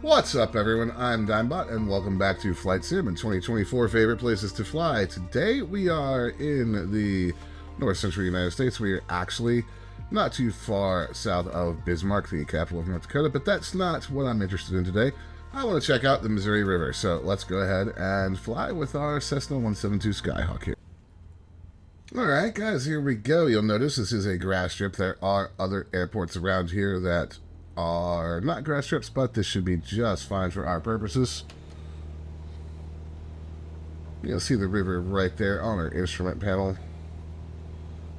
What's up, everyone? I'm Dimebot, and welcome back to Flight Sim and 2024 Favorite Places to Fly. Today we are in the North Central United States. We are actually not too far south of Bismarck, the capital of North Dakota, but that's not what I'm interested in today. I want to check out the Missouri River, so let's go ahead and fly with our Cessna 172 Skyhawk here. Alright guys, here we go. You'll notice this is a grass strip. There are other airports around here that are not grass strips, but this should be just fine for our purposes. You'll see the river right there on our instrument panel.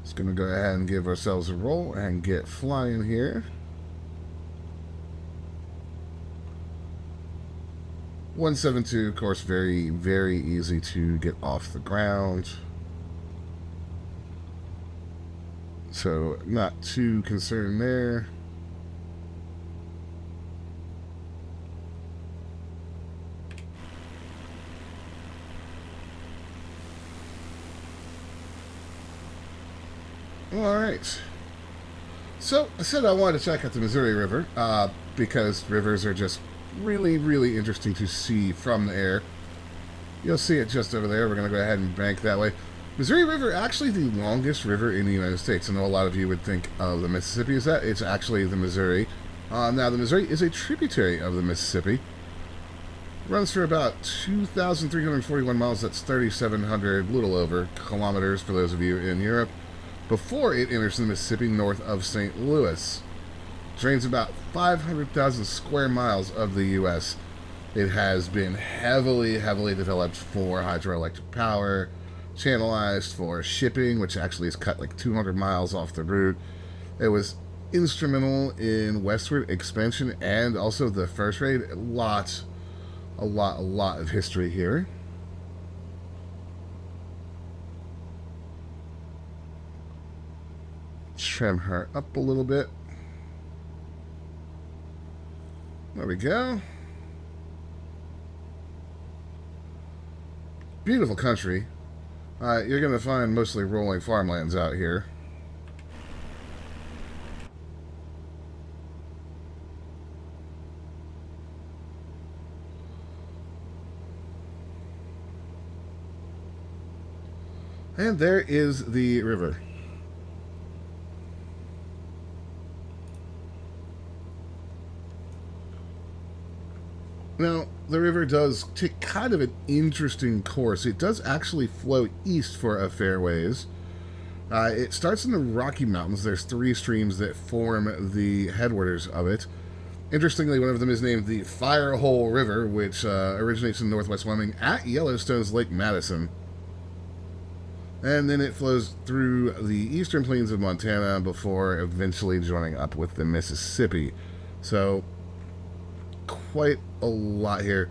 Just going to go ahead and give ourselves a roll and get flying here. 172, of course, very, very easy to get off the ground. So, not too concerned there. Alright, so I said I wanted to check out the Missouri River because rivers are just really, really interesting to see from the air. You'll see it just over there. We're going to go ahead and bank that way. Missouri River, actually the longest river in the United States. I know a lot of you would think of the Mississippi as that. It's actually the Missouri. Now, the Missouri is a tributary of the Mississippi. Runs for about 2,341 miles. That's 3,700, little over, kilometers for those of you in Europe, before it enters the Mississippi north of St. Louis. Drains about 500,000 square miles of the U.S. It has been heavily, heavily developed for hydroelectric power, channelized for shipping, which actually has cut like 200 miles off the route. It was instrumental in westward expansion and also the fur trade. A lot of history here. Trim her up a little bit. There we go. Beautiful country. You're going to find mostly rolling farmlands out here. And there is the river. Now, the river does take kind of an interesting course. It does actually flow east for a fair ways. It starts in the Rocky Mountains. There's 3 streams that form the headwaters of it. Interestingly, one of them is named the Firehole River, which originates in northwest Wyoming at Yellowstone's Lake Madison. And then it flows through the eastern plains of Montana before eventually joining up with the Mississippi. So, quite a lot here.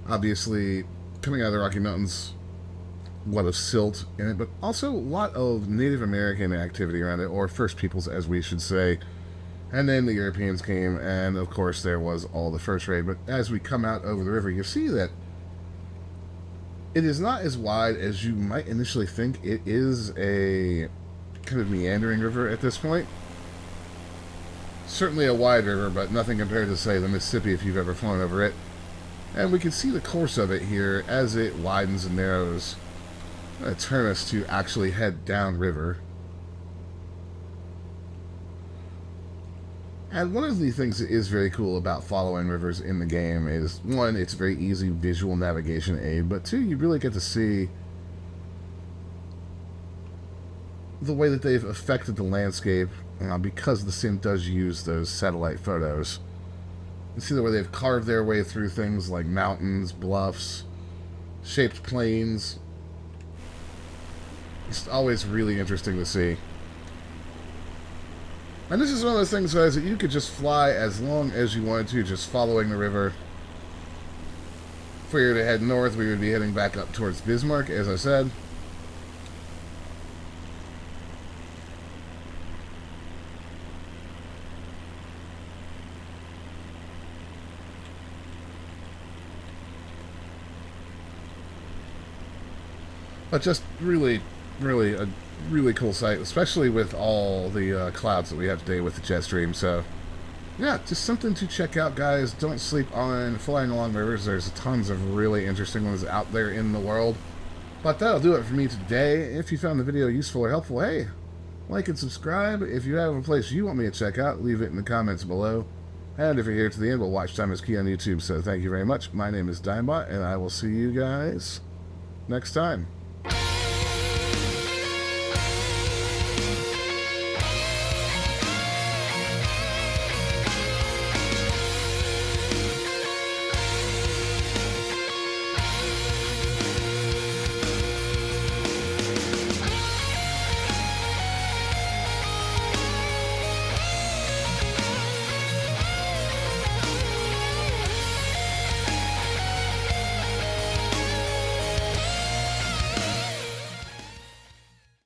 Obviously, coming out of the Rocky Mountains, a lot of silt in it, but also a lot of Native American activity around it, or First Peoples, as we should say. And then the Europeans came, and of course there was all the fur trade. But as we come out over the river, you see that it is not as wide as you might initially think. It is a kind of meandering river at this point. Certainly a wide river, but nothing compared to, say, the Mississippi if you've ever flown over it. And we can see the course of it here as it widens and narrows. I'm going to turn us to actually head downriver. And one of the things that is very cool about following rivers in the game is, 1, it's a very easy visual navigation aid, but 2, you really get to see the way that they've affected the landscape, because the sim does use those satellite photos. You see the way they've carved their way through things like mountains, bluffs, shaped plains. It's always really interesting to see. And this is one of those things, guys, that you could just fly as long as you wanted to, just following the river. If we were to head north, we would be heading back up towards Bismarck, as I said. But just really, really a really cool sight, especially with all the clouds that we have today with the jet stream. So yeah, just something to check out, guys. Don't sleep on flying along rivers. There's tons of really interesting ones out there in the world. But that'll do it for me today. If you found the video useful or helpful, hey, like and subscribe. If you have a place you want me to check out, leave it in the comments below. And if you're here to the end, well, watch time is key on YouTube. So thank you very much. My name is Dimebot, and I will see you guys next time.